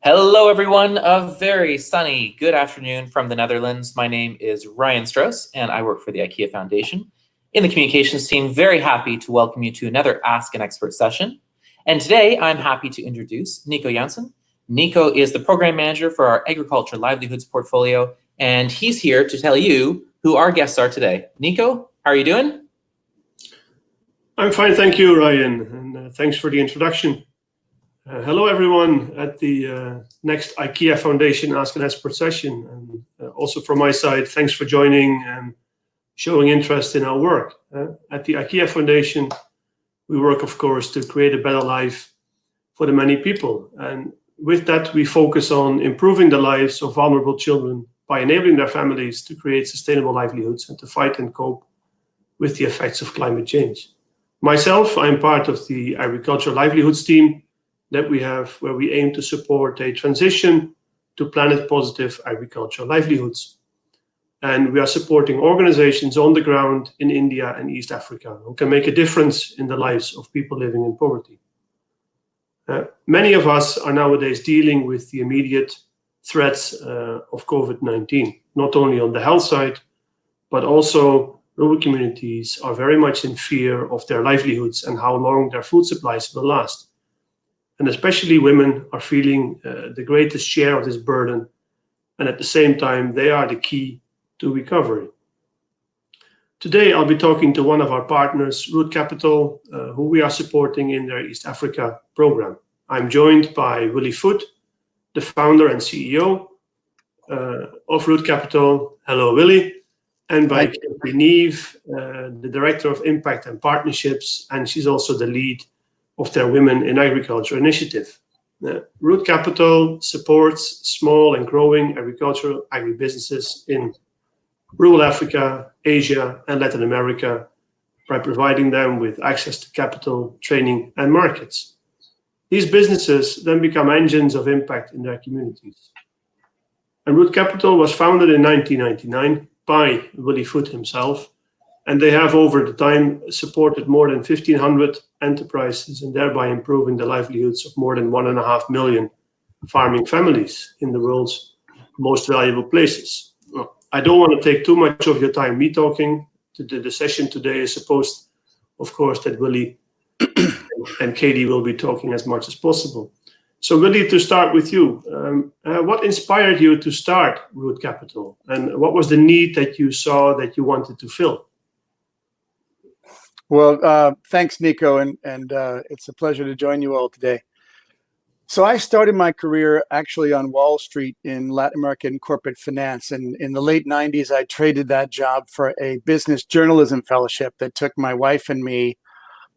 Hello, everyone. A very sunny good afternoon from the Netherlands. My name is Ryan Strauss, and I work for the IKEA Foundation. In the communications team, very happy to welcome you to another Ask an Expert session. And today, I'm happy to introduce Nico Janssen. Nico is the program manager for our agriculture livelihoods portfolio, and he's here to tell you who our guests are today. Nico, how are you doing? I'm fine, thank you, Ryan, and thanks for the introduction. Hello, everyone at the next IKEA Foundation Ask an Expert session. And also from my side, thanks for joining and showing interest in our work. At the IKEA Foundation, we work, of course, to create a better life for the many people. And with that, we focus on improving the lives of vulnerable children by enabling their families to create sustainable livelihoods and to fight and cope with the effects of climate change. Myself, I'm part of the agricultural livelihoods team that we have, where we aim to support a transition to planet-positive agricultural livelihoods. And we are supporting organizations on the ground in India and East Africa who can make a difference in the lives of people living in poverty. Many of us are nowadays dealing with the immediate threats of COVID-19, not only on the health side, but also rural communities are very much in fear of their livelihoods and how long their food supplies will last. And especially women are feeling the greatest share of this burden. And at the same time, they are the key to recovery. Today, I'll be talking to one of our partners, Root Capital, who we are supporting in their East Africa program. I'm joined by Willy Foote, the founder and CEO of Root Capital. Hello, Willy. And by Katie Naeve, the Director of Impact and Partnerships, and she's also the lead of their Women in Agriculture initiative. Root Capital supports small and growing agricultural agribusinesses in rural Africa, Asia, and Latin America by providing them with access to capital, training, and markets. These businesses then become engines of impact in their communities. And Root Capital was founded in 1999 by Willy Foote himself, and they have over the time supported more than 1,500 enterprises and thereby improving the livelihoods of more than 1.5 million farming families in the world's most valuable places. Well, I don't want to take too much of your time me talking. The session today is supposed, of course, that Willy and Katie will be talking as much as possible. So Willy, to start with you, what inspired you to start Root Capital? And what was the need that you saw that you wanted to fill? Well, thanks, Nico, and it's a pleasure to join you all today. So I started my career actually on Wall Street in Latin American corporate finance. And in the late 90s, I traded that job for a business journalism fellowship that took my wife and me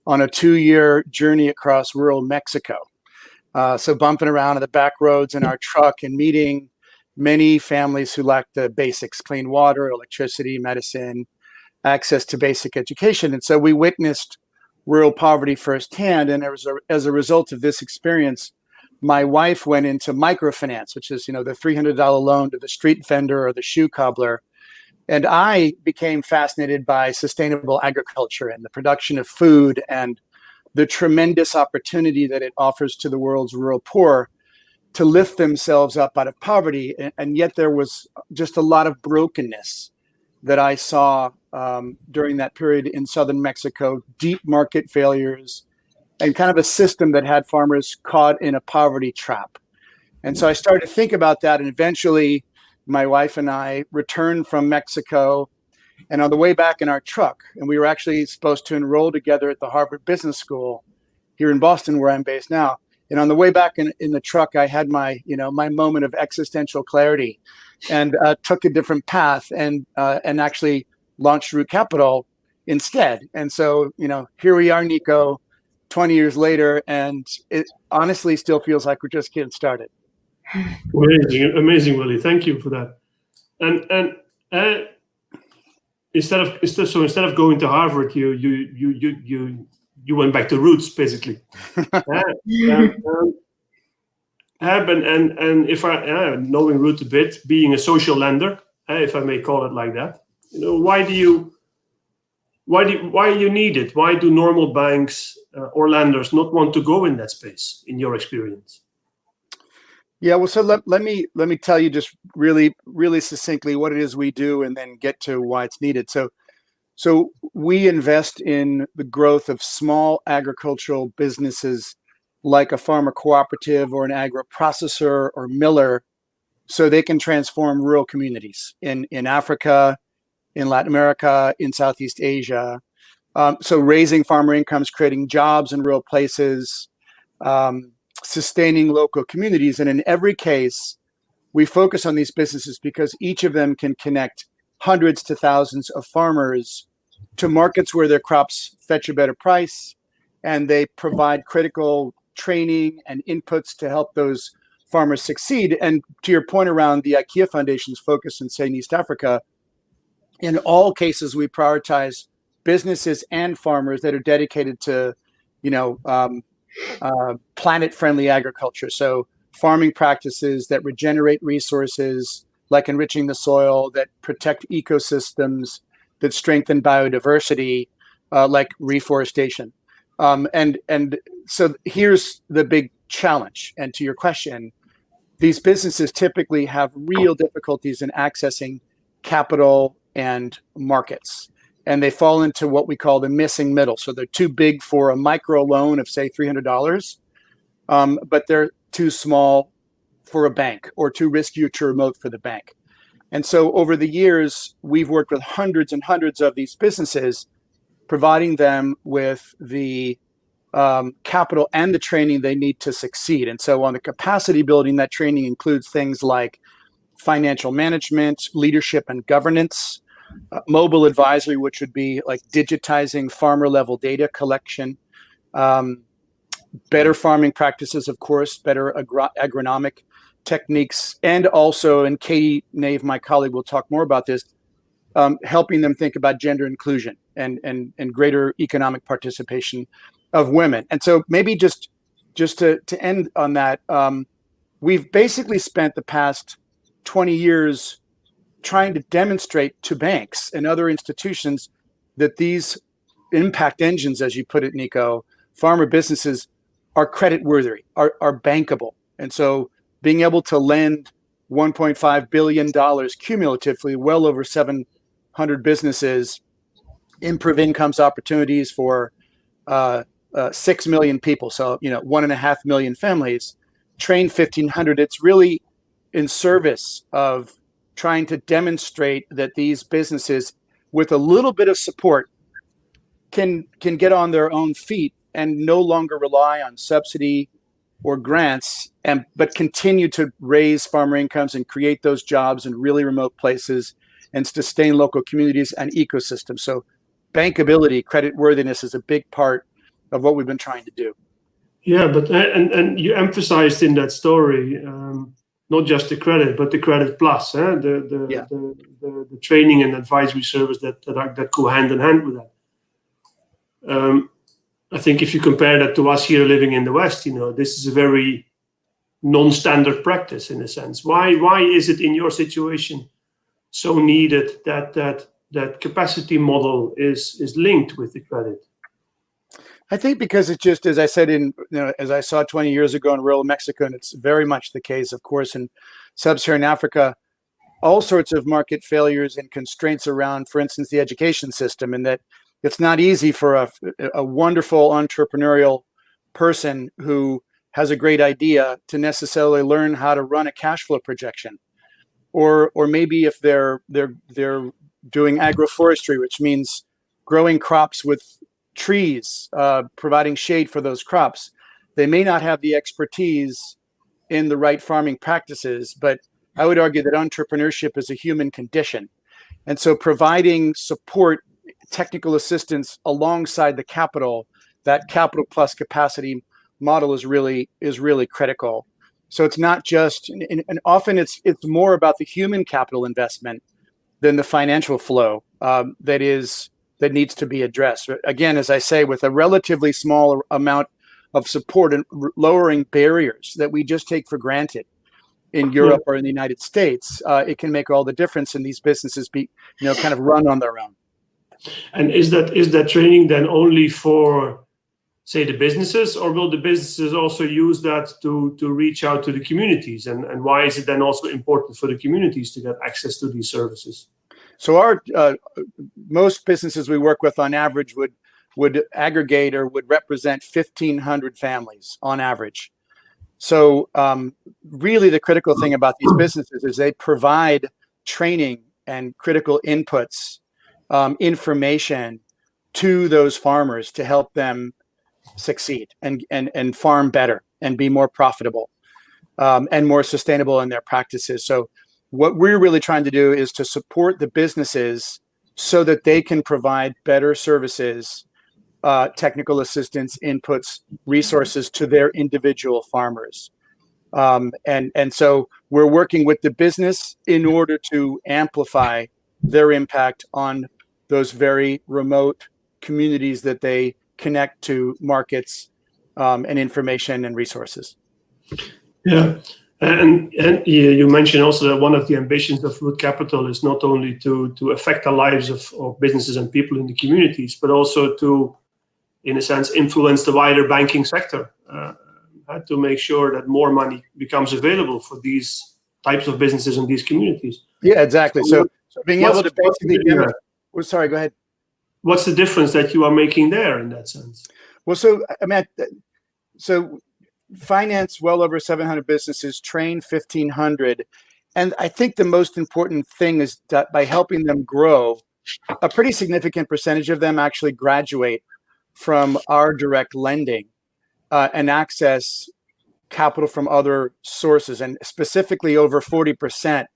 on a 2-year journey across rural Mexico. So bumping around on the back roads in our truck and meeting many families who lacked the basics, clean water, electricity, medicine, access to basic education. And so we witnessed rural poverty firsthand. And as a result of this experience, my wife went into microfinance, which is, the $300 loan to the street vendor or the shoe cobbler. And I became fascinated by sustainable agriculture and the production of food and the tremendous opportunity that it offers to the world's rural poor to lift themselves up out of poverty. And yet there was just a lot of brokenness that I saw during that period in southern Mexico, deep market failures, and kind of a system that had farmers caught in a poverty trap. And so I started to think about that, and eventually my wife and I returned from Mexico, and on the way back in our truck, and we were actually supposed to enroll together at the Harvard Business School here in Boston, where I'm based now. And on the way back in the truck, I had my moment of existential clarity, and took a different path and actually launched Root Capital instead. And so, here we are, Nico, 20 years later, and it honestly still feels like we're just getting started. Amazing, Willy. Thank you for that. And instead of going to Harvard, you went back to roots, basically. And if I knowing Root a bit, being a social lender, if I may call it like that, why do you need it? Why do normal banks or lenders not want to go in that space, in your experience? Yeah, well, so let me tell you just really succinctly what it is we do, and then get to why it's needed. So we invest in the growth of small agricultural businesses like a farmer cooperative or an agro-processor or miller, so they can transform rural communities in Africa, in Latin America, in Southeast Asia. So raising farmer incomes, creating jobs in rural places, sustaining local communities. And in every case, we focus on these businesses because each of them can connect hundreds to thousands of farmers to markets where their crops fetch a better price, and they provide critical training and inputs to help those farmers succeed. And to your point around the IKEA Foundation's focus in, say, in East Africa, in all cases, we prioritize businesses and farmers that are dedicated to, planet-friendly agriculture. So farming practices that regenerate resources, like enriching the soil, that protect ecosystems, that strengthen biodiversity, like reforestation. And so here's the big challenge. And to your question, these businesses typically have real difficulties in accessing capital and markets. And they fall into what we call the missing middle. So they're too big for a micro loan of, say, $300, but they're too small for a bank, or too risky or too remote for the bank. And so over the years, we've worked with hundreds and hundreds of these businesses, providing them with the capital and the training they need to succeed. And so on the capacity building, that training includes things like financial management, leadership and governance, mobile advisory, which would be like digitizing farmer level data collection, better farming practices, of course, better agronomic techniques, and also, and Katie Naeve, my colleague, will talk more about this, helping them think about gender inclusion and greater economic participation of women. And so maybe just to end on that, we've basically spent the past 20 years trying to demonstrate to banks and other institutions that these impact engines, as you put it, Nico, farmer businesses, are credit worthy, are bankable. And so being able to lend $1.5 billion cumulatively, well over 700 businesses, improve incomes opportunities for 6 million people. So, 1.5 million families, train 1,500. It's really in service of trying to demonstrate that these businesses, with a little bit of support, can get on their own feet and no longer rely on subsidy or grants, but continue to raise farmer incomes and create those jobs in really remote places and sustain local communities and ecosystems. So bankability, credit worthiness is a big part of what we've been trying to do. Yeah, but and you emphasized in that story not just the credit, but the credit plus, the training and advisory service that go hand in hand with that. I think if you compare that to us here living in the West, this is a very non-standard practice in a sense. Why is it in your situation so needed that capacity model is linked with the credit? I think because it's just, as I said, as I saw 20 years ago in rural Mexico, and it's very much the case, of course, in sub-Saharan Africa, all sorts of market failures and constraints around, for instance, the education system, and that it's not easy for a wonderful entrepreneurial person who has a great idea to necessarily learn how to run a cash flow projection, or maybe if they're doing agroforestry, which means growing crops with trees, providing shade for those crops, they may not have the expertise in the right farming practices. But I would argue that entrepreneurship is a human condition, and so providing support, technical assistance alongside the capital, that capital plus capacity model is really critical. So it's not just, and often it's more about the human capital investment than the financial flow that needs to be addressed. Again, as I say, with a relatively small amount of support and lowering barriers that we just take for granted in Europe or in the United States, it can make all the difference in these businesses be, kind of run on their own. And is that training then only for say, the businesses, or will the businesses also use that to reach out to the communities? And why is it then also important for the communities to get access to these services? So our most businesses we work with on average would aggregate or would represent 1,500 families on average. So really the critical thing about these businesses is they provide training and critical inputs, information to those farmers to help them succeed and farm better and be more profitable and more sustainable in their practices. So what we're really trying to do is to support the businesses so that they can provide better services, technical assistance, inputs, resources to their individual farmers. And so we're working with the business in order to amplify their impact on those very remote communities that they connect to markets and information and resources. Yeah. And you mentioned also that one of the ambitions of Root Capital is not only to affect the lives of businesses and people in the communities, but also to, in a sense, influence the wider banking sector, to make sure that more money becomes available for these types of businesses in these communities. Yeah, exactly. So being able to basically sorry, go ahead. What's the difference that you are making there in that sense? Well, so I mean, so finance well over 700 businesses, train 1,500. And I think the most important thing is that by helping them grow, a pretty significant percentage of them actually graduate from our direct lending and access capital from other sources. And specifically over 40%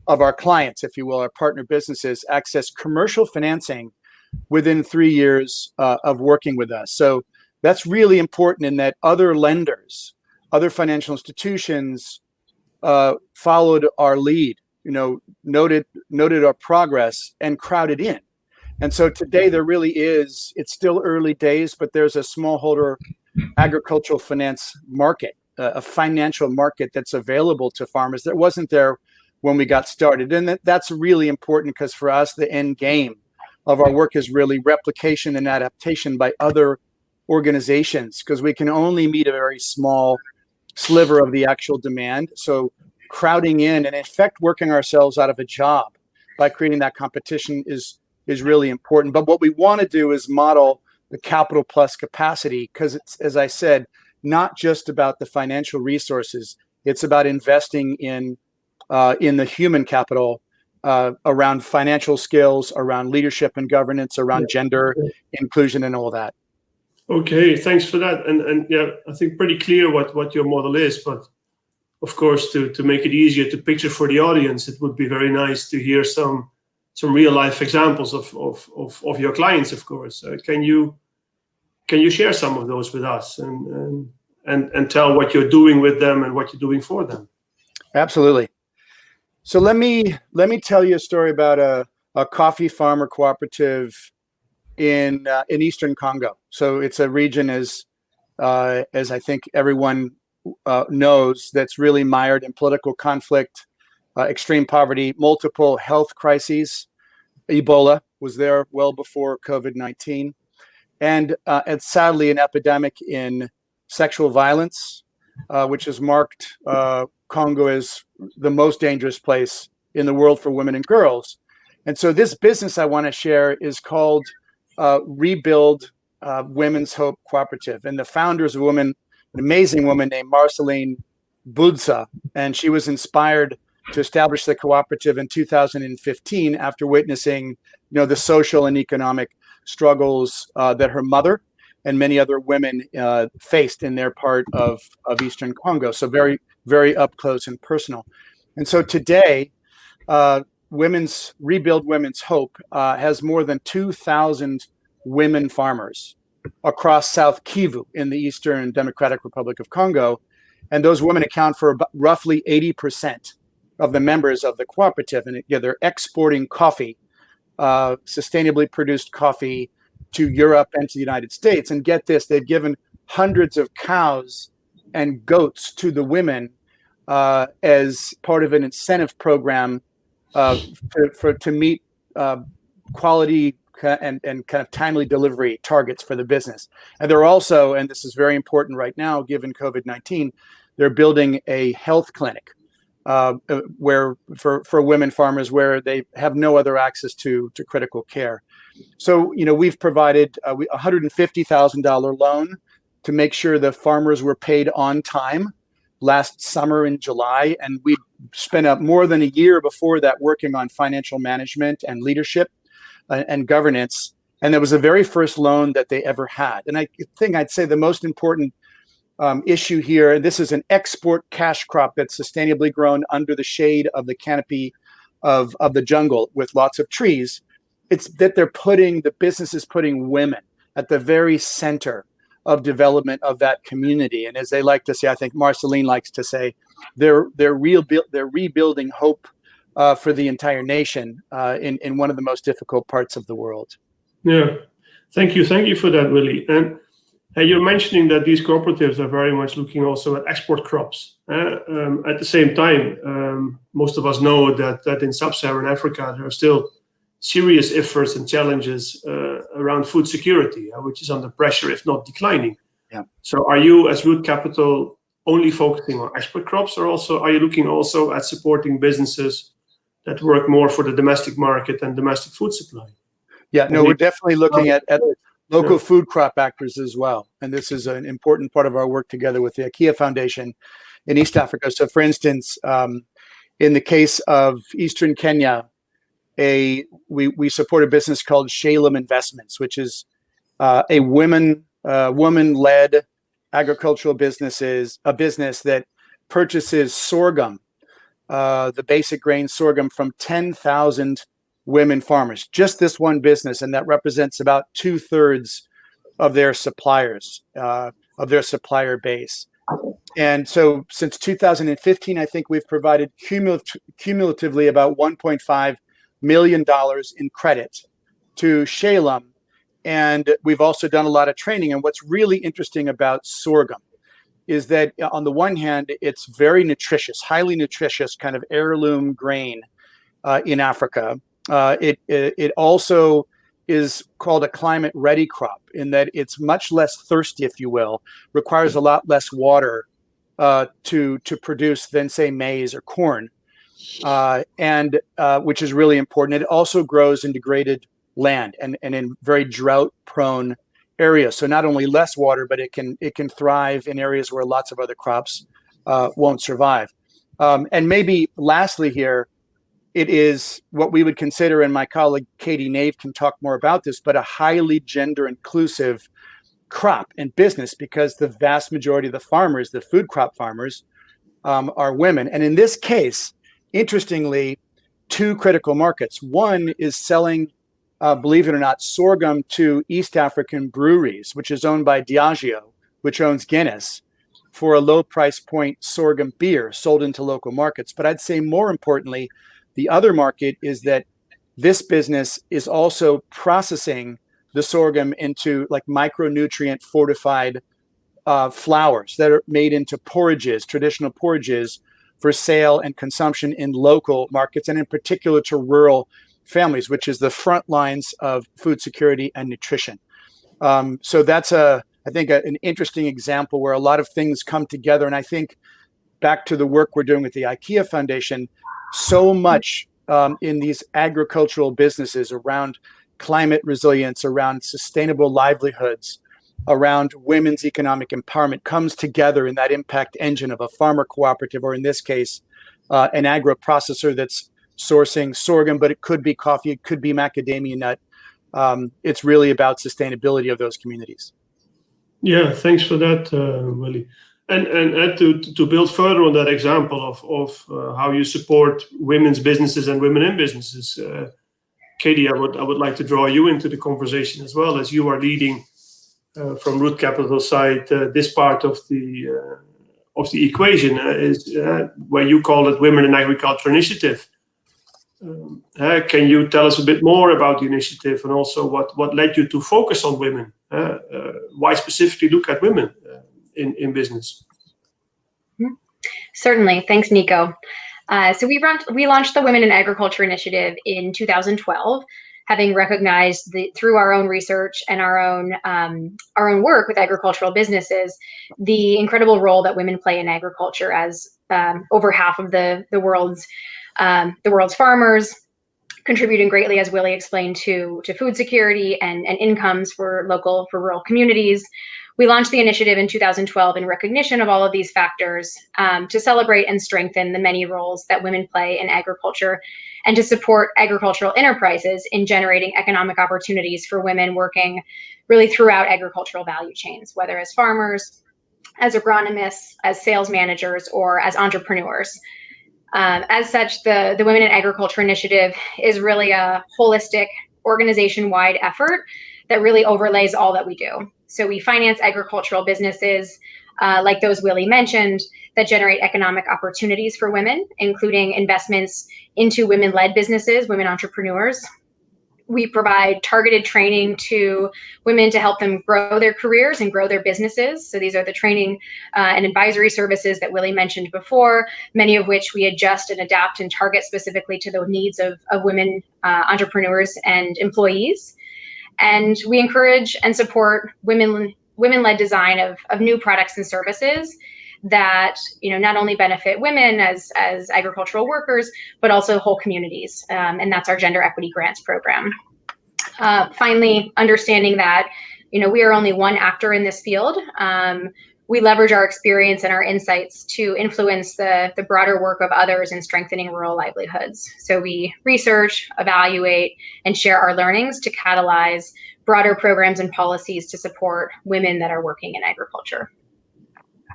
of our clients, if you will, our partner businesses, access commercial financing within 3 years of working with us. So that's really important in that other lenders, other financial institutions followed our lead, noted our progress and crowded in. And so today there really is, it's still early days, but there's a smallholder agricultural finance market, a financial market that's available to farmers that wasn't there when we got started. And that's really important because for us, the end game of our work is really replication and adaptation by other organizations, because we can only meet a very small sliver of the actual demand. So crowding in and in fact working ourselves out of a job by creating that competition is really important. But what we want to do is model the capital plus capacity, because it's, as I said, not just about the financial resources. It's about investing in the human capital around financial skills, around leadership and governance, around gender inclusion and all that. Okay, thanks for that. And yeah, I think pretty clear what your model is, but of course, to make it easier to picture for the audience, it would be very nice to hear some real life examples of your clients, of course. Can you share some of those with us and tell what you're doing with them and what you're doing for them? Absolutely. So let me tell you a story about a coffee farmer cooperative in Eastern Congo. So it's a region, as I think everyone knows, that's really mired in political conflict, extreme poverty, multiple health crises. Ebola was there well before COVID-19, and sadly an epidemic in sexual violence, which has marked Congo as the most dangerous place in the world for women and girls. And so this business I want to share is called Rebuild Women's Hope Cooperative. And the founder is an amazing woman named Marceline Budza. And she was inspired to establish the cooperative in 2015 after witnessing, the social and economic struggles that her mother and many other women faced in their part of Eastern Congo. So very, very up close and personal. And so today, Rebuild Women's Hope has more than 2,000 women farmers across South Kivu in the Eastern Democratic Republic of Congo. And those women account for roughly 80% of the members of the cooperative. And they're exporting coffee, sustainably produced coffee, to Europe and to the United States. And get this, they've given hundreds of cows and goats to the women as part of an incentive program to meet quality and kind of timely delivery targets for the business. And they're also, and this is very important right now, given COVID-19, they're building a health clinic where for women farmers where they have no other access to critical care. So, we've provided a $150,000 loan to make sure the farmers were paid on time last summer in July. And we spent up more than a year before that working on financial management and leadership and governance. And that was the very first loan that they ever had. And I think I'd say the most important issue here, and this is an export cash crop that's sustainably grown under the shade of the canopy of the jungle with lots of trees. It's that the business is putting women at the very center of development of that community. And as they like to say, I think Marceline likes to say, they're rebuilding hope for the entire nation in one of the most difficult parts of the world. Yeah, thank you for that, Willy. And you're mentioning that these cooperatives are very much looking also at export crops. At the same time, most of us know that in sub-Saharan Africa, there are still serious efforts and challenges around food security, which is under pressure, if not declining. Yeah. So are you, as Root Capital, only focusing on export crops, or are you looking also at supporting businesses that work more for the domestic market and domestic food supply? Yeah, no, we're definitely looking at local food crop actors as well. And this is an important part of our work together with the IKEA Foundation in East Africa. So for instance, in the case of Eastern Kenya, we support a business called Shalem Investments, which is a woman-led agricultural business that purchases sorghum, the basic grain sorghum, from 10,000 women farmers. Just this one business, and that represents about 2/3 of their suppliers, of their supplier base. And so since 2015, I think we've provided cumulatively about $1.5 million in credit to Shalem. And we've also done a lot of training. And what's really interesting about sorghum is that on the one hand, it's very nutritious, highly nutritious kind of heirloom grain in Africa. It also is called a climate ready crop in that it's much less thirsty, if you will, requires a lot less water to produce than, say, maize or corn, and which is really important. It also grows in degraded land and in very drought-prone areas. So not only less water, but it can thrive in areas where lots of other crops won't survive. And maybe lastly here, it is what we would consider, and my colleague Katie Naeve can talk more about this, but a highly gender inclusive crop and business, because the vast majority of the farmers, the food crop farmers, are women. And in this case, interestingly, two critical markets. One is selling, believe it or not, sorghum to East African breweries, which is owned by Diageo, which owns Guinness, for a low price point sorghum beer sold into local markets. But I'd say more importantly, the other market is that this business is also processing the sorghum into like micronutrient fortified flours that are made into porridges, traditional porridges, for sale and consumption in local markets, and in particular to rural families, which is the front lines of food security and nutrition. So that's I think an interesting example where a lot of things come together. And I think back to the work we're doing with the IKEA Foundation, so much in these agricultural businesses around climate resilience, around sustainable livelihoods, around women's economic empowerment comes together in that impact engine of a farmer cooperative, or in this case, an agro processor that's sourcing sorghum, but it could be coffee, it could be macadamia nut. It's really about sustainability of those communities. Yeah, thanks for that, Willy. And to build further on that example of how you support women's businesses and women in businesses, Katie, I would like to draw you into the conversation as well, as you are leading from Root Capital side this part of the equation is where you call it Women in Agriculture Initiative. Can you tell us a bit more about the initiative, and also what led you to focus on women? Why specifically look at women in business? Certainly. Thanks, Nico. So we launched the Women in Agriculture Initiative in 2012 having recognized through our own research and our own work with agricultural businesses, the incredible role that women play in agriculture, as over half of the world's farmers, contributing greatly, as Willy explained, to food security and incomes for rural communities. We launched the initiative in 2012 in recognition of all of these factors, to celebrate and strengthen the many roles that women play in agriculture, and to support agricultural enterprises in generating economic opportunities for women working really throughout agricultural value chains, whether as farmers, as agronomists, as sales managers, or as entrepreneurs. As such, the Women in Agriculture Initiative is really a holistic, organization-wide effort that really overlays all that we do. So we finance agricultural businesses, like those Willy mentioned, that generate economic opportunities for women, including investments into women-led businesses, women entrepreneurs. We provide targeted training to women to help them grow their careers and grow their businesses. So these are the training and advisory services that Willy mentioned before, many of which we adjust and adapt and target specifically to the needs of women entrepreneurs and employees. And we encourage and support women-led design of new products and services that not only benefit women as agricultural workers, but also whole communities. And that's our Gender Equity Grants program. Finally, understanding that we are only one actor in this field. We leverage our experience and our insights to influence the broader work of others in strengthening rural livelihoods. So we research, evaluate, and share our learnings to catalyze broader programs and policies to support women that are working in agriculture.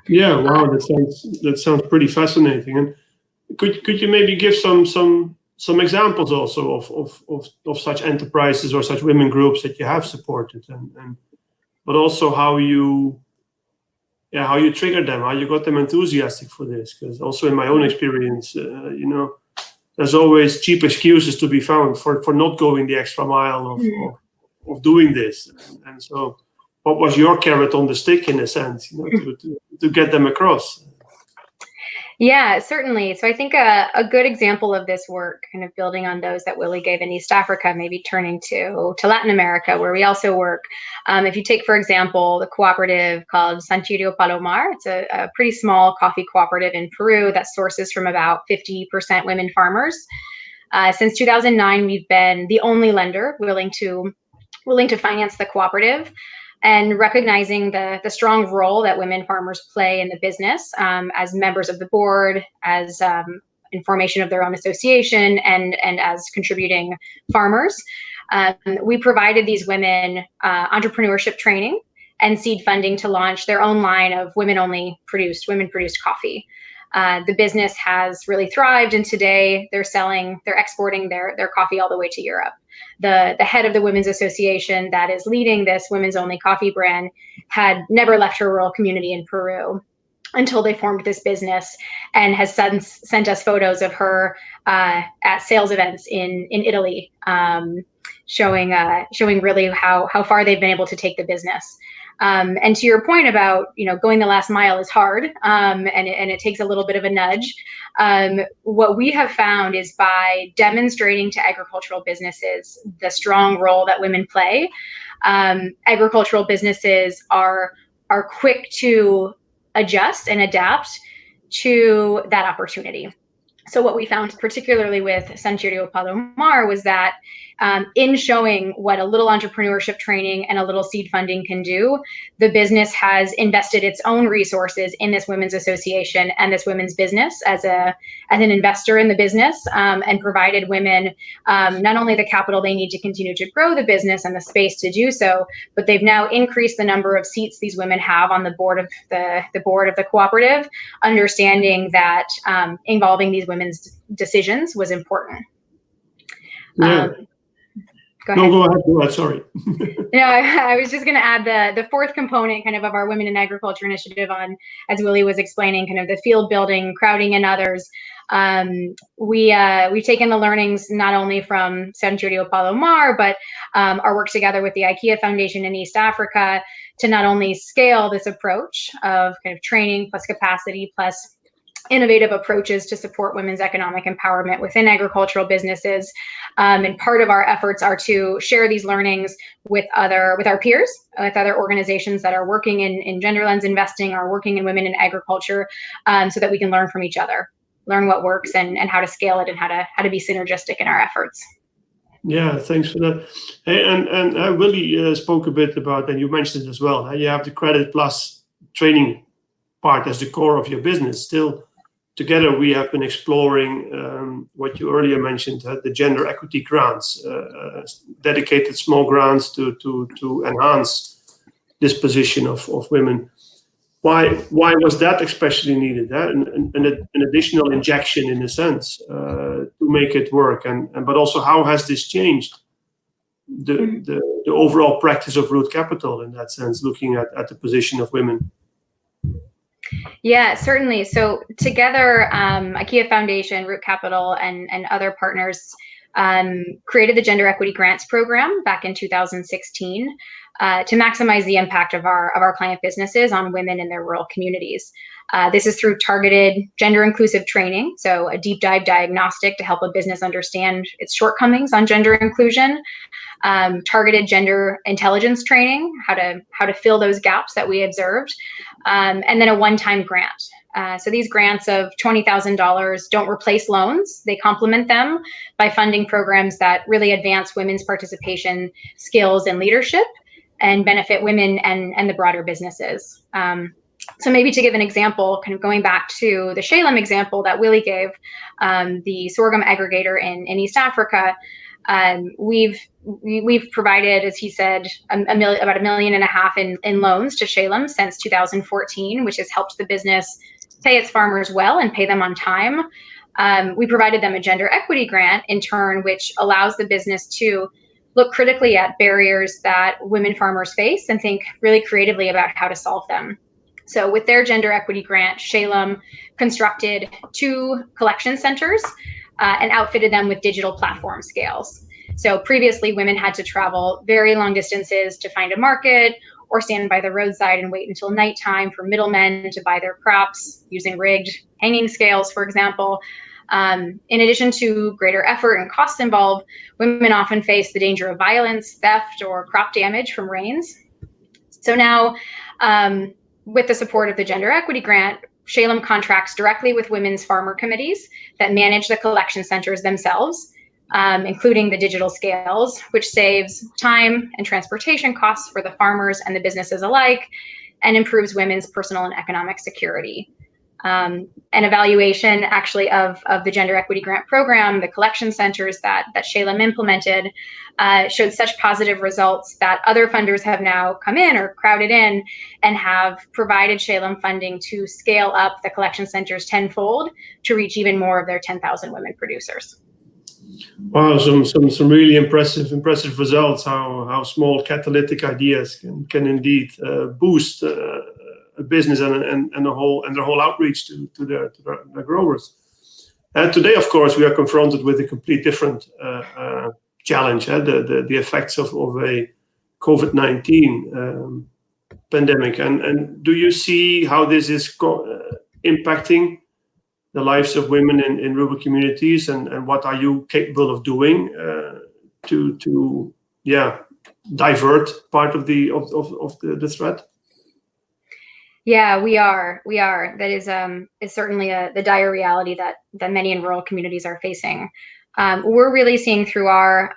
Yeah, wow, that sounds pretty fascinating. And could you maybe give some examples also of such enterprises or such women groups that you have supported, but also how you triggered them, how you got them enthusiastic for this? Because also in my own experience, there's always cheap excuses to be found for not going the extra mile of doing this, and so. What was your carrot on the stick, in a sense, to get them across? Yeah, certainly. So I think a good example of this work, kind of building on those that Willy gave in East Africa, maybe turning to Latin America, where we also work. If you take, for example, the cooperative called Santirio Palomar, it's a pretty small coffee cooperative in Peru that sources from about 50% women farmers. Since 2009, we've been the only lender willing to finance the cooperative, and recognizing the strong role that women farmers play in the business, as members of the board, as in formation of their own association, and as contributing farmers. We provided these women entrepreneurship training and seed funding to launch their own line of women-produced coffee. The business has really thrived, and today they're exporting their coffee all the way to Europe. The head of the Women's Association that is leading this women's only coffee brand had never left her rural community in Peru until they formed this business, and has sent us photos of her at sales events in Italy, showing really how far they've been able to take the business. And to your point about going the last mile is hard, and it takes a little bit of a nudge. What we have found is by demonstrating to agricultural businesses the strong role that women play, agricultural businesses are quick to adjust and adapt to that opportunity. So what we found, particularly with Santirio Palomar, was that in showing what a little entrepreneurship training and a little seed funding can do, the business has invested its own resources in this women's association and this women's business as an investor in the business, and provided women not only the capital they need to continue to grow the business and the space to do so, but they've now increased the number of seats these women have on the board of the cooperative, understanding that involving these women's decisions was important. Yeah. Go ahead. No, go ahead. Sorry. I was just going to add the fourth component kind of our Women in Agriculture initiative on, as Willy was explaining, kind of the field building, crowding in others. We've taken the learnings not only from Santirio Palomar, but our work together with the IKEA Foundation in East Africa to not only scale this approach of kind of training plus capacity plus innovative approaches to support women's economic empowerment within agricultural businesses. And part of our efforts are to share these learnings with our peers, with other organizations that are working in gender lens investing, are working in women in agriculture, so that we can learn from each other, learn what works and how to scale it and how to be synergistic in our efforts. Yeah, thanks for that. Hey, and Willy spoke a bit about, and you mentioned it as well, you have the credit plus training part as the core of your business. Still, together we have been exploring what you earlier mentioned, the gender equity grants, dedicated small grants to enhance this position of women. Why was that especially needed? An additional injection, in a sense, to make it work, but also how has this changed the overall practice of root capital in that sense, looking at the position of women? Yeah, certainly. So together, IKEA Foundation, Root Capital, and other partners created the Gender Equity Grants Program back in 2016 to maximize the impact of our client businesses on women in their rural communities. This is through targeted gender inclusive training, so a deep dive diagnostic to help a business understand its shortcomings on gender inclusion, targeted gender intelligence training, how to fill those gaps that we observed, and then a one-time grant. So these grants of $20,000 don't replace loans. They complement them by funding programs that really advance women's participation, skills, and leadership, and benefit women and the broader businesses. So maybe to give an example, kind of going back to the Shalem example that Willy gave, the sorghum aggregator in East Africa, we've provided, as he said, about $1.5 million in loans to Shalem since 2014, which has helped the business pay its farmers well and pay them on time. We provided them a gender equity grant in turn, which allows the business to look critically at barriers that women farmers face and think really creatively about how to solve them. So with their gender equity grant, Shalem constructed 2 collection centers and outfitted them with digital platform scales. So previously, women had to travel very long distances to find a market or stand by the roadside and wait until nighttime for middlemen to buy their crops using rigged hanging scales, for example. In addition to greater effort and costs involved, women often face the danger of violence, theft, or crop damage from rains. So now, with the support of the Gender Equity Grant, Shalem contracts directly with women's farmer committees that manage the collection centers themselves, including the digital scales, which saves time and transportation costs for the farmers and the businesses alike, and improves women's personal and economic security. An evaluation actually of the Gender Equity Grant Program, the collection centers that Shalem implemented, showed such positive results that other funders have now come in or crowded in and have provided Shalem funding to scale up the collection centers tenfold to reach even more of their 10,000 women producers. Wow, some really impressive results. How small catalytic ideas can indeed boost a business and their whole outreach to their growers. Today, of course, we are confronted with a complete different challenge. The effects of a COVID-19 pandemic, and do you see how this is impacting the lives of women in rural communities, and what are you capable of doing to divert part of the threat? Yeah, we are. That is certainly the dire reality that many in rural communities are facing. We're really seeing through our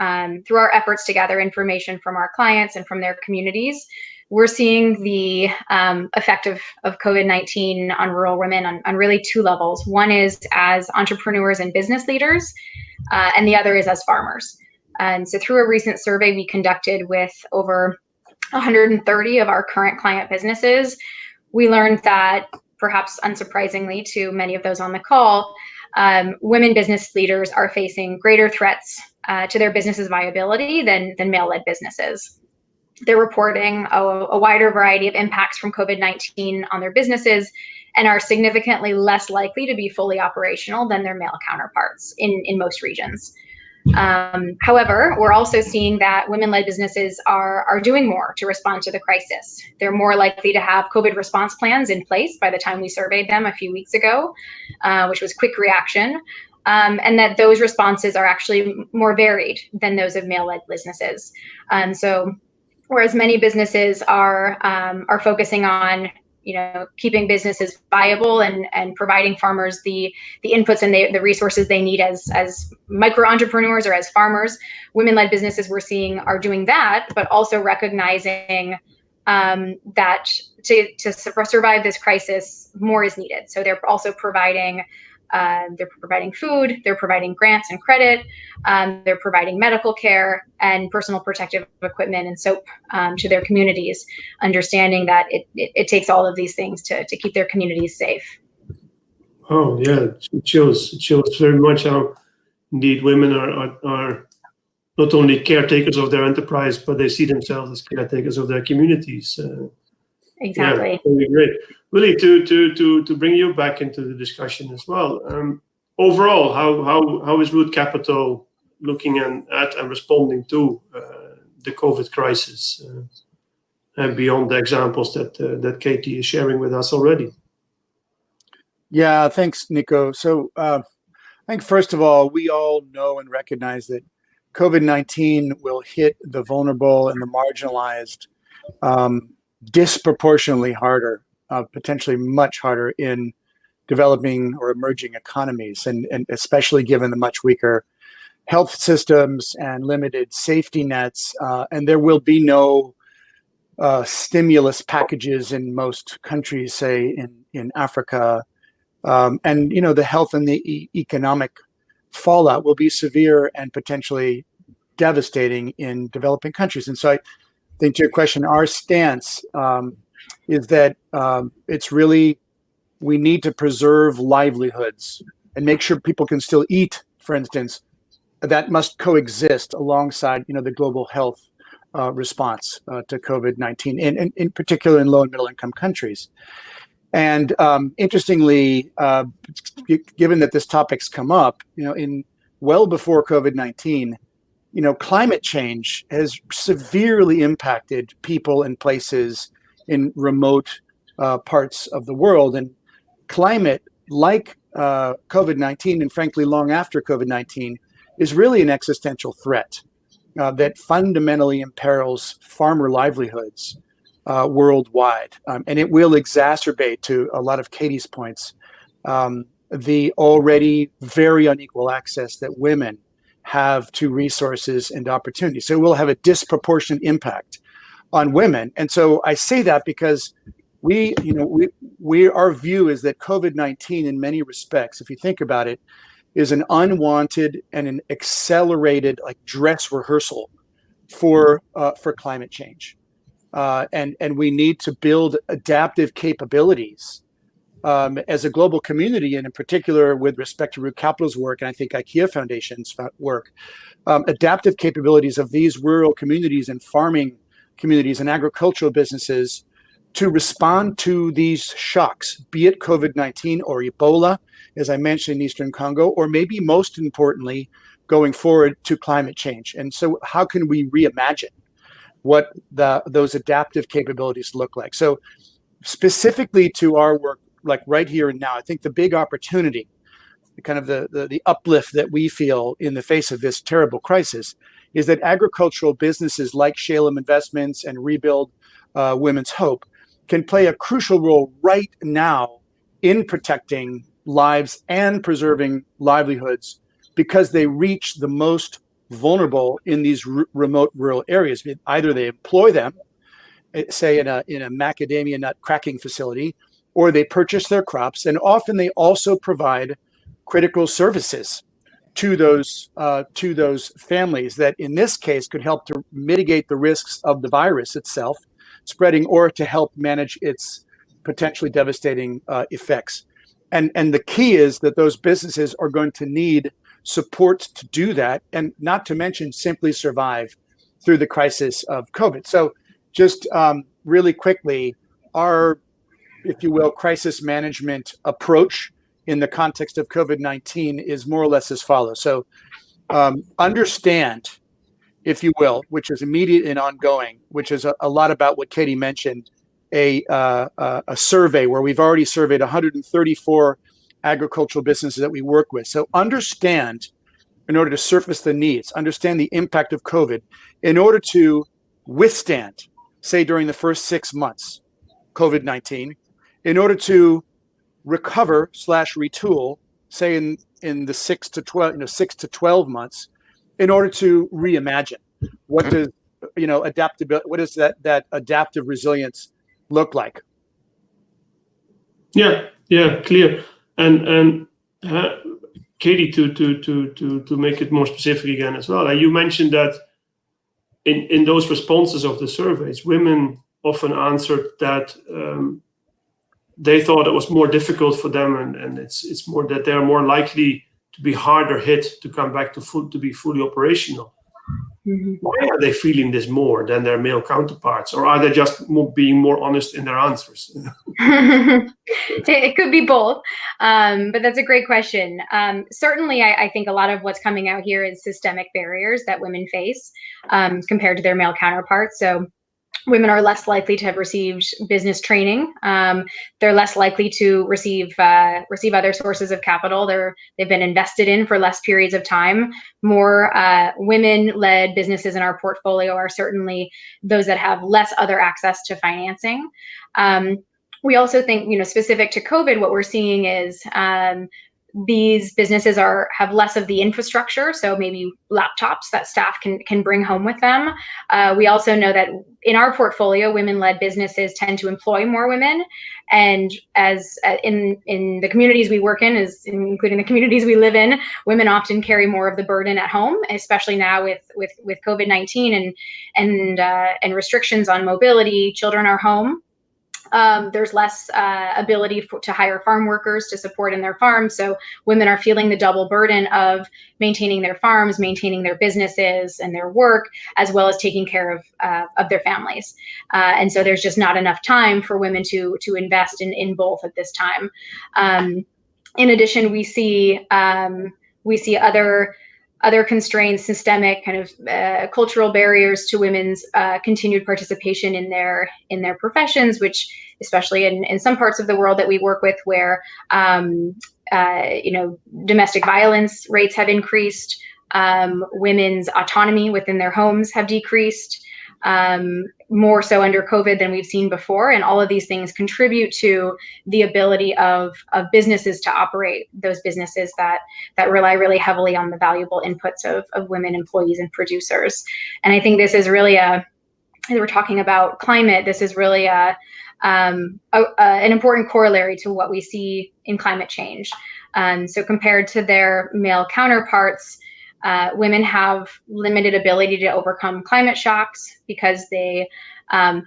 efforts to gather information from our clients and from their communities. We're seeing the effect of COVID-19 on rural women on really 2 levels. One is as entrepreneurs and business leaders, and the other is as farmers. And so through a recent survey we conducted with over 130 of our current client businesses, we learned that, perhaps unsurprisingly to many of those on the call, women business leaders are facing greater threats to their business's viability than male-led businesses. They're reporting a wider variety of impacts from COVID-19 on their businesses and are significantly less likely to be fully operational than their male counterparts in most regions. However, we're also seeing that women-led businesses are doing more to respond to the crisis. They're more likely to have COVID response plans in place by the time we surveyed them a few weeks ago, which was quick reaction, and that those responses are actually more varied than those of male-led businesses. So whereas many businesses are focusing on keeping businesses viable and providing farmers the inputs and the resources they need as micro entrepreneurs or as farmers, women-led businesses we're seeing are doing that, but also recognizing that to survive this crisis, more is needed. So they're also providing food, they're providing grants and credit, they're providing medical care and personal protective equipment and soap to their communities, understanding that it takes all of these things to keep their communities safe. Oh yeah, it shows very much how indeed women are not only caretakers of their enterprise, but they see themselves as caretakers of their communities. Exactly. Yeah, really great. Willy, to bring you back into the discussion as well. Overall, how is Root Capital looking at and responding to the COVID crisis, and beyond the examples that Katie is sharing with us already? Yeah, thanks, Nico. So I think first of all, we all know and recognize that COVID-19 will hit the vulnerable and the marginalized disproportionately harder, potentially much harder in developing or emerging economies, and especially given the much weaker health systems and limited safety nets. And there will be no stimulus packages in most countries, say in Africa. And the health and the economic fallout will be severe and potentially devastating in developing countries. And so I think to your question, our stance is that it's really, we need to preserve livelihoods and make sure people can still eat, for instance. That must coexist alongside, the global health response to COVID-19, and in particular in low and middle income countries. And interestingly, given that this topic's come up, in well before COVID-19, climate change has severely impacted people and places in remote parts of the world. And climate, like COVID-19, and frankly, long after COVID-19, is really an existential threat that fundamentally imperils farmer livelihoods worldwide. And it will exacerbate, to a lot of Katie's points, the already very unequal access that women have to resources and opportunities. So it will have a disproportionate impact on women. And so I say that because our view is that COVID-19 in many respects, if you think about it, is an unwanted and an accelerated dress rehearsal for climate change. And we need to build adaptive capabilities as a global community, and in particular with respect to Root Capital's work, and I think IKEA Foundation's work, adaptive capabilities of these rural communities and farming communities and agricultural businesses to respond to these shocks, be it COVID-19 or Ebola, as I mentioned in Eastern Congo, or maybe most importantly, going forward to climate change. And so how can we reimagine what those adaptive capabilities look like? So specifically to our work, right here and now, I think the big opportunity, kind of the uplift that we feel in the face of this terrible crisis, is that agricultural businesses like Shalem Investments and Rebuild Women's Hope can play a crucial role right now in protecting lives and preserving livelihoods, because they reach the most vulnerable in these remote rural areas. Either they employ them, say in a macadamia nut cracking facility, or they purchase their crops, and often they also provide critical services to those families that in this case could help to mitigate the risks of the virus itself spreading, or to help manage its potentially devastating effects. And the key is that those businesses are going to need support to do that, and not to mention simply survive through the crisis of COVID. So just really quickly, our, if you will, crisis management approach in the context of COVID-19 is more or less as follows. So understand, if you will, which is immediate and ongoing, which is a lot about what Katie mentioned, a survey where we've already surveyed 134 agricultural businesses that we work with. So understand, in order to surface the needs, understand the impact of COVID, in order to withstand, say during the first 6 months, COVID-19, in order to recover / retool, say in the 6 to 12 months, in order to reimagine. What does adaptability? What does that adaptive resilience look like? Yeah, clear. And Katie, to make it more specific again as well, you mentioned that in those responses of the surveys, women often answered that they thought it was more difficult for them, and it's more that they're more likely to be harder hit to come back to be fully operational. Mm-hmm. Why are they feeling this more than their male counterparts, or are they just being more honest in their answers? It could be both, but that's a great question. Certainly, I think a lot of what's coming out here is systemic barriers that women face compared to their male counterparts. So women are less likely to have received business training. They're less likely to receive other sources of capital. They've been invested in for less periods of time. More women-led businesses in our portfolio are certainly those that have less other access to financing. We also think, specific to COVID, what we're seeing is these businesses have less of the infrastructure, so maybe laptops that staff can bring home with them. We also know that in our portfolio, women-led businesses tend to employ more women, and as in the communities we work in, including the communities we live in, women often carry more of the burden at home, especially now with COVID-19 and restrictions on mobility. Children are home. There's less ability to hire farm workers to support in their farms. So women are feeling the double burden of maintaining their farms, maintaining their businesses and their work, as well as taking care of their families. And so there's just not enough time for women to invest in both at this time. In addition, we see other constraints, systemic kind of cultural barriers to women's continued participation in their professions, which especially in some parts of the world that we work with, where domestic violence rates have increased, women's autonomy within their homes have decreased, more so under COVID than we've seen before. And all of these things contribute to the ability of businesses to operate, those businesses that rely really heavily on the valuable inputs of women employees and producers. And I think this is really as we're talking about climate, this is really an important corollary to what we see in climate change. So compared to their male counterparts, women have limited ability to overcome climate shocks because they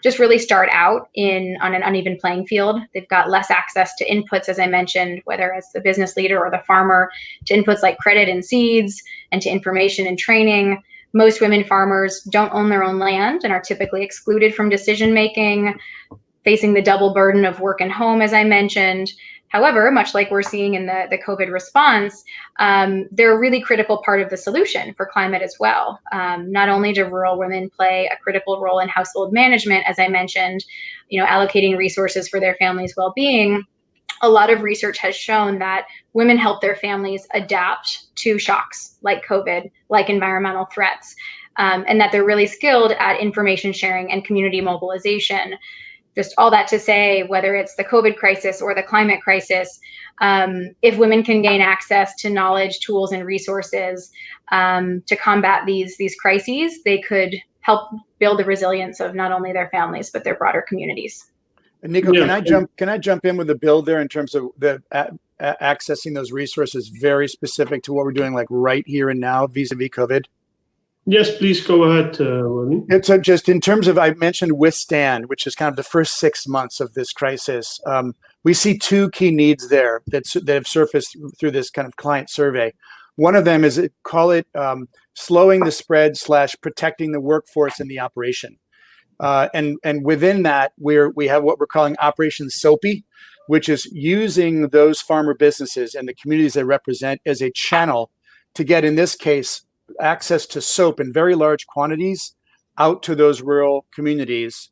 just really start out on an uneven playing field. They've got less access to inputs, as I mentioned, whether as the business leader or the farmer, to inputs like credit and seeds, and to information and training. Most women farmers don't own their own land and are typically excluded from decision making, facing the double burden of work and home, as I mentioned. However, much like we're seeing in the COVID response, they're a really critical part of the solution for climate as well. Not only do rural women play a critical role in household management, as I mentioned, allocating resources for their family's well-being, a lot of research has shown that women help their families adapt to shocks like COVID, like environmental threats, and that they're really skilled at information sharing and community mobilization. Just all that to say, whether it's the COVID crisis or the climate crisis, if women can gain access to knowledge, tools, and resources to combat these crises, they could help build the resilience of not only their families, but their broader communities. And Nico, can I jump in with a build there in terms of the accessing those resources very specific to what we're doing like right here and now vis-a-vis COVID? Yes, please go ahead, Willy. It's just in terms of, I mentioned withstand, which is kind of the first 6 months of this crisis. We see two key needs there that have surfaced through this kind of client survey. One of them is slowing the spread / protecting the workforce in the operation. And within that, we have what we're calling Operation SOAPy, which is using those farmer businesses and the communities they represent as a channel to get, in this case, access to soap in very large quantities out to those rural communities,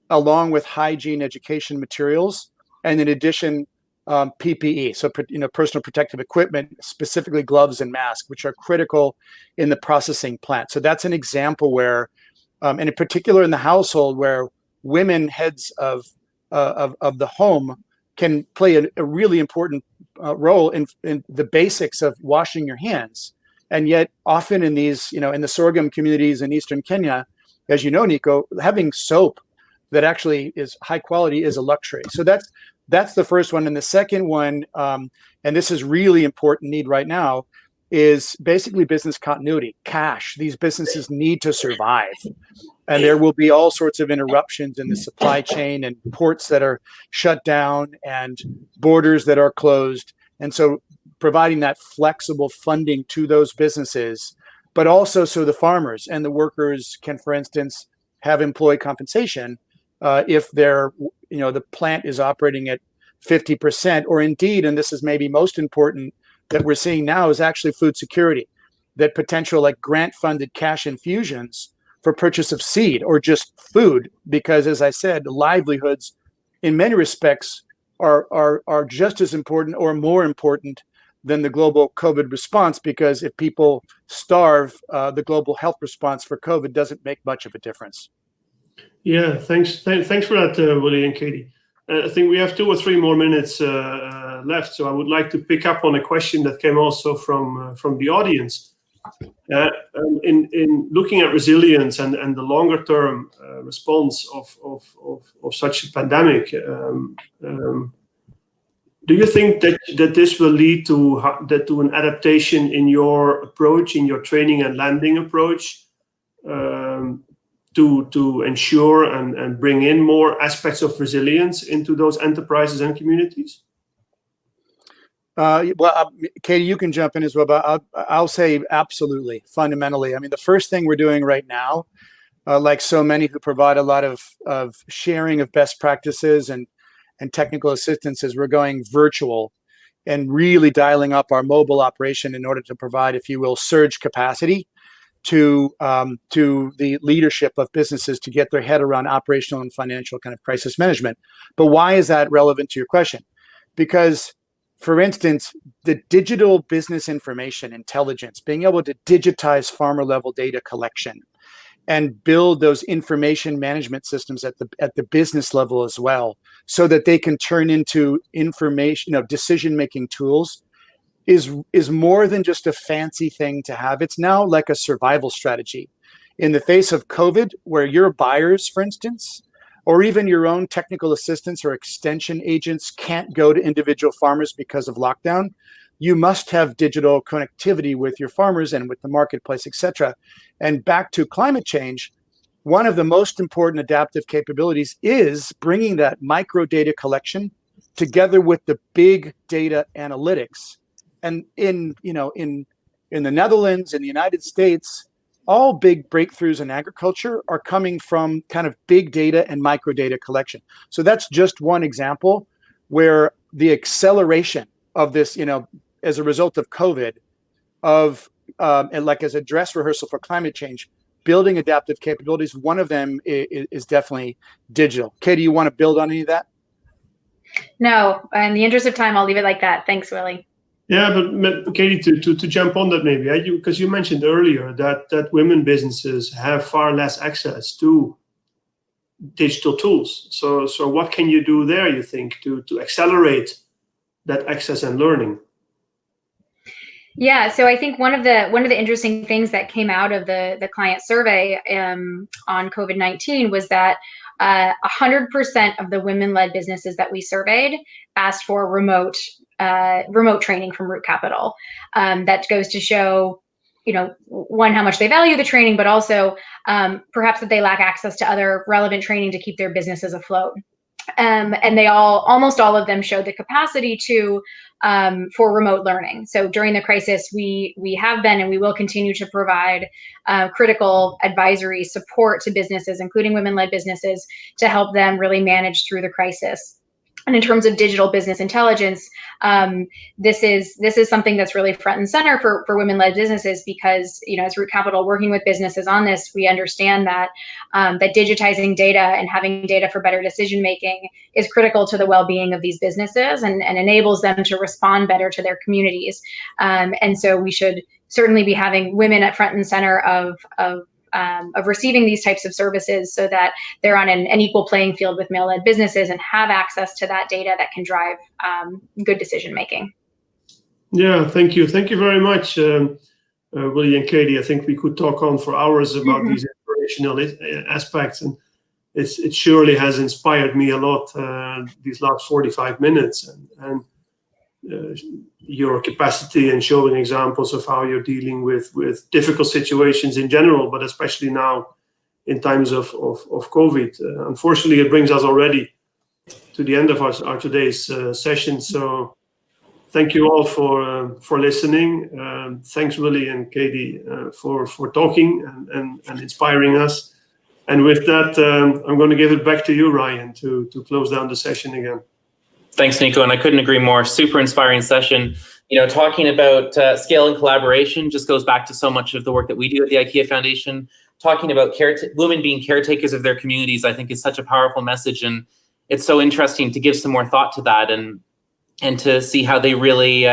along with hygiene education materials, and in addition, PPE, so personal protective equipment, specifically gloves and masks, which are critical in the processing plant. So that's an example where, and in particular in the household, where women heads of the home can play a really important role in the basics of washing your hands. And yet, often in these, in the sorghum communities in eastern Kenya, as you know, Nico, having soap that actually is high quality is a luxury. So that's the first one. And the second one, and this is really important need right now, is basically business continuity, cash. These businesses need to survive. And there will be all sorts of interruptions in the supply chain and ports that are shut down and borders that are closed. And so providing that flexible funding to those businesses, but also so the farmers and the workers can, for instance, have employee compensation if the plant is operating at 50%, or indeed, and this is maybe most important that we're seeing now, is actually food security, that potential like grant-funded cash infusions for purchase of seed or just food, because as I said, livelihoods in many respects are just as important or more important than the global COVID response, because if people starve, the global health response for COVID doesn't make much of a difference. Yeah, thanks for that, Willy and Katie. I think we have 2 or 3 more minutes left, so I would like to pick up on a question that came also from the audience. In looking at resilience and the longer term response of such a pandemic, do you think that this will lead to an adaptation in your approach, in your training and landing approach, to ensure and bring in more aspects of resilience into those enterprises and communities? Katie, you can jump in as well, but I'll say absolutely, fundamentally. I mean, the first thing we're doing right now, like so many who provide a lot of sharing of best practices and technical assistance, is we're going virtual and really dialing up our mobile operation in order to provide, if you will, surge capacity to the leadership of businesses to get their head around operational and financial kind of crisis management. But why is that relevant to your question? Because, for instance, the digital business information intelligence, being able to digitize farmer level data collection and build those information management systems at the business level as well, so that they can turn into information, decision-making tools, is more than just a fancy thing to have. It's now like a survival strategy. In the face of COVID, where your buyers, for instance, or even your own technical assistants or extension agents can't go to individual farmers because of lockdown, you must have digital connectivity with your farmers and with the marketplace, et cetera. And back to climate change, one of the most important adaptive capabilities is bringing that micro data collection together with the big data analytics. And in the Netherlands, in the United States, all big breakthroughs in agriculture are coming from kind of big data and micro data collection. So that's just one example where the acceleration of this, as a result of COVID, and like as a dress rehearsal for climate change, building adaptive capabilities, one of them is definitely digital. Katie, you want to build on any of that? No, in the interest of time, I'll leave it like that. Thanks, Willy. Yeah, but Katie, to jump on that maybe, because you mentioned earlier that women businesses have far less access to digital tools. So what can you do there, you think, to accelerate that access and learning? Yeah, so I think one of the interesting things that came out of the client survey on COVID-19 was that 100% of the women-led businesses that we surveyed asked for remote training from Root Capital. That goes to show, one, how much they value the training, but also perhaps that they lack access to other relevant training to keep their businesses afloat. And they almost all of them showed the capacity for remote learning. So during the crisis, we have been and we will continue to provide critical advisory support to businesses, including women-led businesses, to help them really manage through the crisis. And in terms of digital business intelligence, this is something that's really front and center for women-led businesses, because, you know, as Root Capital working with businesses on this, we understand that that digitizing data and having data for better decision making is critical to the well-being of these businesses, and enables them to respond better to their communities. And so we should certainly be having women at front and center of receiving these types of services, so that they're on an equal playing field with male-led businesses and have access to that data that can drive good decision making. Yeah, thank you. Thank you very much, Willy and Katie. I think we could talk on for hours about these inspirational aspects, and it surely has inspired me a lot these last 45 minutes, and your capacity in showing examples of how you're dealing with difficult situations in general, but especially now in times of COVID. Unfortunately, it brings us already to the end of our today's session. So thank you all for listening. Thanks, Willy and Katie, for talking and inspiring us. And with that, I'm going to give it back to you, Ryan, to close down the session again. Thanks, Nico, and I couldn't agree more. Super inspiring session. You know, talking about scale and collaboration just goes back to so much of the work that we do at the IKEA Foundation. Talking about women being caretakers of their communities, I think, is such a powerful message, and it's so interesting to give some more thought to that, and to see how they really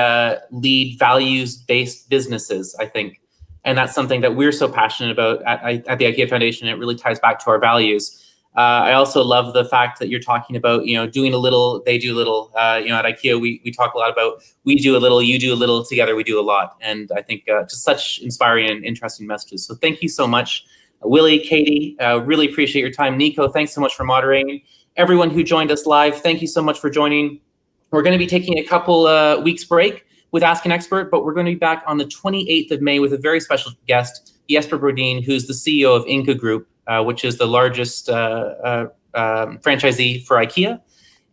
lead values-based businesses, I think. And that's something that we're so passionate about at the IKEA Foundation. It really ties back to our values. I also love the fact that you're talking about, you know, doing a little, they do a little. You know, at IKEA, we talk a lot about we do a little, you do a little, together we do a lot. And I think just such inspiring and interesting messages. So thank you so much, Willy, Katie. Really appreciate your time. Nico, thanks so much for moderating. Everyone who joined us live, thank you so much for joining. We're going to be taking a couple weeks break with Ask an Expert, but we're going to be back on the 28th of May with a very special guest, Jesper Brodin, who's the CEO of Inca Group, which is the largest franchisee for IKEA.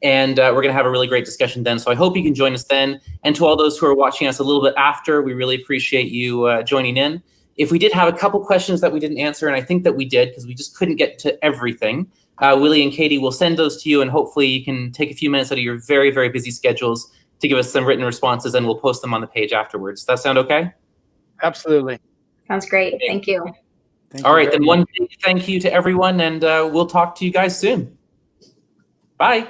And we're going to have a really great discussion then. So I hope you can join us then. And to all those who are watching us a little bit after, we really appreciate you joining in. If we did have a couple questions that we didn't answer, and I think that we did because we just couldn't get to everything, Willy and Katie will send those to you, and hopefully you can take a few minutes out of your very, very busy schedules to give us some written responses, and we'll post them on the page afterwards. Does that sound okay? Absolutely. Sounds great. Thank you. All right, then one big thank you to everyone, and we'll talk to you guys soon. Bye.